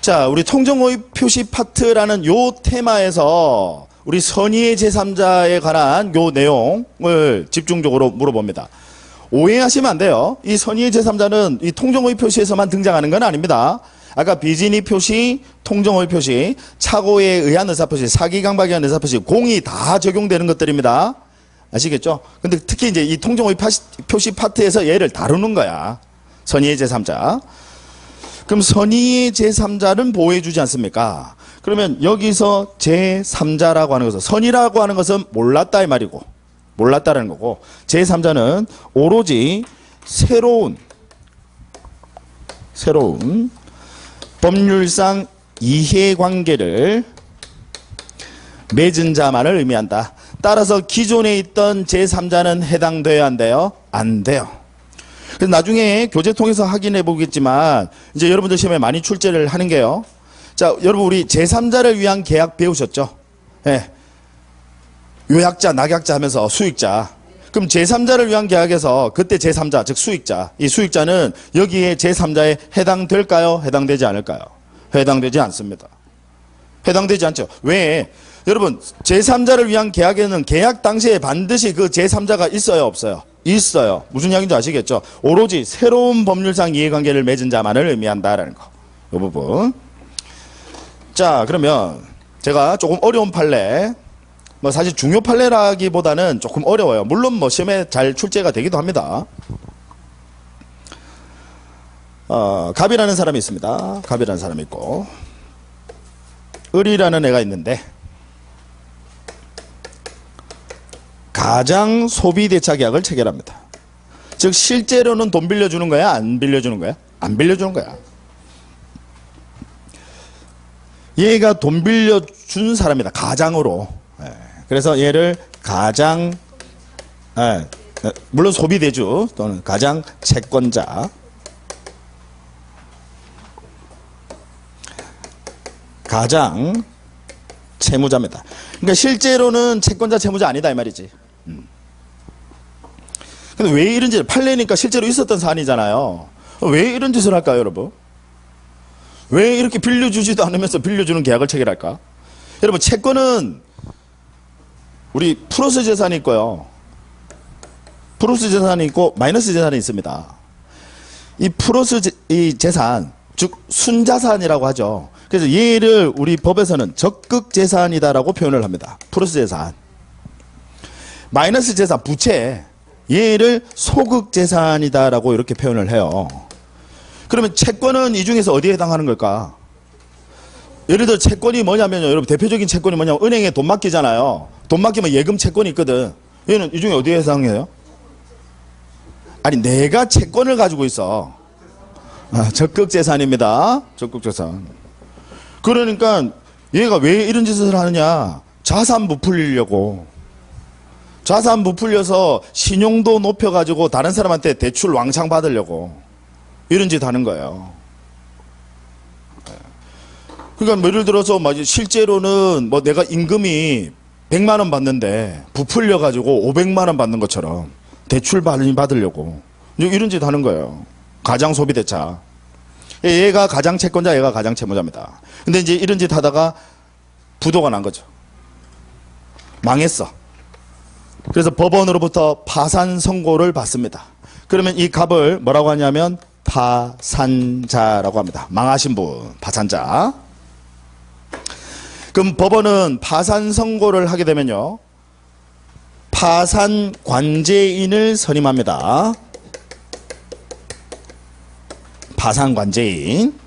자, 우리 통정호의 표시 파트라는 요 테마에서 우리 선의의 제3자에 관한 요 내용을 집중적으로 물어봅니다. 오해하시면 안 돼요. 이 선의의 제3자는 이 통정호의 표시에서만 등장하는 건 아닙니다. 아까 비진의 표시, 통정호의 표시, 착오에 의한 의사표시, 사기강박에 의한 의사표시, 공이 다 적용되는 것들입니다. 아시겠죠? 근데 특히 이제 이 통정호의 표시 파트에서 얘를 다루는 거야. 선의의 제3자. 그럼 선의의 제3자는 보호해주지 않습니까? 그러면 여기서 제3자라고 하는 것은, 선의라고 하는 것은 몰랐다 이 말이고, 몰랐다라는 거고, 제3자는 오로지 새로운 법률상 이해관계를 맺은 자만을 의미한다. 따라서 기존에 있던 제3자는 해당돼야 안 돼요? 안 돼요. 그래서 나중에 교재 통해서 확인해 보겠지만 이제 여러분들 시험에 많이 출제를 하는 게요. 자, 여러분 우리 제3자를 위한 계약 배우셨죠? 예. 요약자, 낙약자 하면서 수익자. 그럼 제3자를 위한 계약에서 그때 제3자, 즉 수익자. 이 수익자는 여기에 제3자에 해당될까요? 해당되지 않을까요? 해당되지 않습니다. 해당되지 않죠. 왜? 여러분 제3자를 위한 계약에는 계약 당시에 반드시 그 제3자가 있어요? 없어요? 있어요. 무슨 이야기인지 아시겠죠? 오로지 새로운 법률상 이해관계를 맺은 자만을 의미한다라는 거. 이 부분. 자, 그러면 제가 조금 어려운 판례, 뭐 사실 중요 판례라기보다는 조금 어려워요. 물론 뭐 시험에 잘 출제가 되기도 합니다. 갑이라는 사람이 있습니다. 갑이라는 사람이 있고 을이라는 애가 있는데 가장 소비대차 계약을 체결합니다. 즉 실제로는 돈 빌려주는 거야? 안 빌려주는 거야? 안 빌려주는 거야. 얘가 돈 빌려준 사람이다. 가장으로. 그래서 얘를 가장, 물론 소비대주 또는 가장 채권자, 가장 채무자입니다. 그러니까 실제로는 채권자 채무자 아니다 이 말이지. 근데 왜 이런 짓을, 판례니까 실제로 있었던 사안이잖아요. 왜 이런 짓을 할까요, 여러분? 왜 이렇게 빌려주지도 않으면서 빌려주는 계약을 체결할까? 여러분 채권은 우리 플러스 재산이 있고요. 플러스 재산이 있고 마이너스 재산이 있습니다. 이 플러스 이 재산, 즉 순자산이라고 하죠. 그래서 얘를 우리 법에서는 적극 재산이다라고 표현을 합니다. 플러스 재산. 마이너스 재산, 부채. 얘를 소극 재산이다라고 이렇게 표현을 해요. 그러면 채권은 이 중에서 어디에 해당하는 걸까? 예를 들어 채권이 뭐냐면요. 여러분 대표적인 채권이 뭐냐면 은행에 돈 맡기잖아요. 돈 맡기면 예금 채권이 있거든. 얘는 이 중에 어디에 해당해요? 아니 내가 채권을 가지고 있어. 적극 재산입니다. 적극 재산. 그러니까 얘가 왜 이런 짓을 하느냐. 자산 부풀리려고. 자산 부풀려서 신용도 높여가지고 다른 사람한테 대출 왕창 받으려고 이런 짓 하는 거예요. 그러니까 뭐 예를 들어서 실제로는 뭐 내가 임금이 100만 원 받는데 부풀려가지고 500만 원 받는 것처럼 대출 받으려고 이런 짓 하는 거예요. 가장 소비대차. 얘가 가장 채권자, 얘가 가장 채무자입니다. 근데 이제 이런 짓 하다가 부도가 난 거죠. 망했어. 그래서 법원으로부터 파산 선고를 받습니다. 그러면 이 갑을 뭐라고 하냐면 파산자라고 합니다. 망하신 분, 파산자. 그럼 법원은 파산 선고를 하게 되면요. 파산 관제인을 선임합니다. 파산 관제인.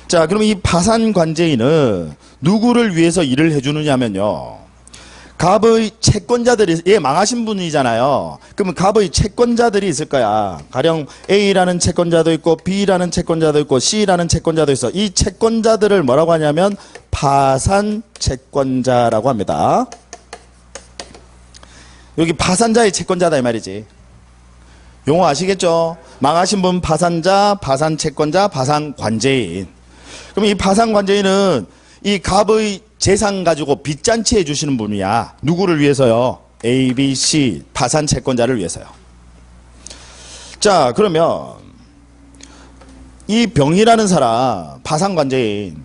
자, 그럼 이 파산 관제인은 누구를 위해서 일을 해주느냐면요. 갑의 채권자들이, 얘 망하신 분이잖아요. 그러면 갑의 채권자들이 있을 거야. 가령 A라는 채권자도 있고 B라는 채권자도 있고 C라는 채권자도 있어. 이 채권자들을 뭐라고 하냐면 파산 채권자라고 합니다. 여기 파산자의 채권자다 이 말이지. 용어 아시겠죠? 망하신 분 파산자, 파산 채권자, 파산 관제인. 그럼 이 파산 관제인은 이 갑의 재산 가지고 빚잔치 해주시는 분이야. 누구를 위해서요? A, B, C 파산 채권자를 위해서요. 자, 그러면 이 병이라는 사람 파산 관제인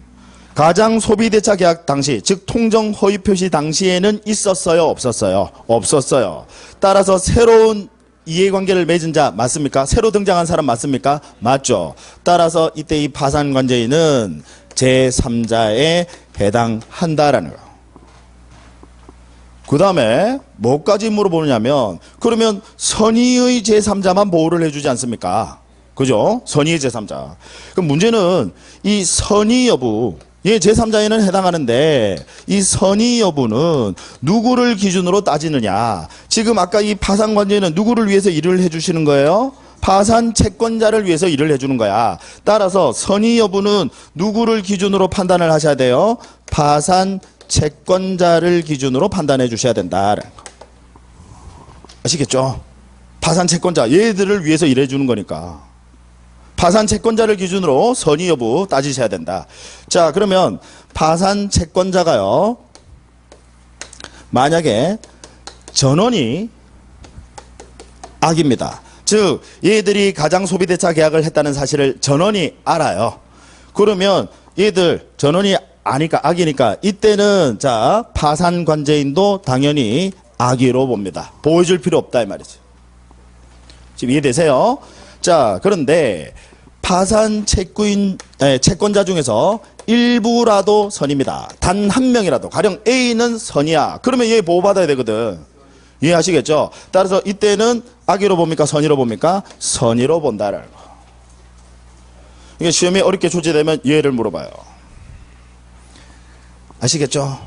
가장 소비대차 계약 당시, 즉 통정 허위 표시 당시에는 있었어요, 없었어요? 없었어요. 따라서 새로운 이해관계를 맺은 자 맞습니까? 새로 등장한 사람 맞습니까? 맞죠. 따라서 이때 이 파산관제인은 제3자에 해당한다라는 거예요. 그 다음에 뭐까지 물어보느냐면, 그러면 선의의 제3자만 보호를 해주지 않습니까? 그죠? 선의의 제3자. 그럼 문제는 이 선의 여부, 예, 제3자에는 해당하는데 이 선의 여부는 누구를 기준으로 따지느냐. 지금 아까 이 파산관제는 누구를 위해서 일을 해주시는 거예요? 파산 채권자를 위해서 일을 해주는 거야. 따라서 선의 여부는 누구를 기준으로 판단을 하셔야 돼요? 파산 채권자를 기준으로 판단해 주셔야 된다. 아시겠죠? 파산 채권자, 얘들을 위해서 일해 주는 거니까. 파산 채권자를 기준으로 선의 여부 따지셔야 된다. 자, 그러면 파산 채권자가요, 만약에 전원이 악입니다. 즉 얘들이 가장 소비대차 계약을 했다는 사실을 전원이 알아요. 그러면 얘들 전원이 아니까 악이니까 이때는 자 파산관제인도 당연히 악의로 봅니다. 보여줄 필요 없다 이 말이죠. 지금 이해되세요? 자, 그런데 파산 채권자 중에서 일부라도 선입니다. 단 한 명이라도, 가령 A는 선이야. 그러면 얘 보호받아야 되거든. 이해하시겠죠? 따라서 이때는 악의로 봅니까? 선의로 봅니까? 선의로 본다라는 거. 이게 시험에 어렵게 출제되면 얘를 물어봐요. 아시겠죠?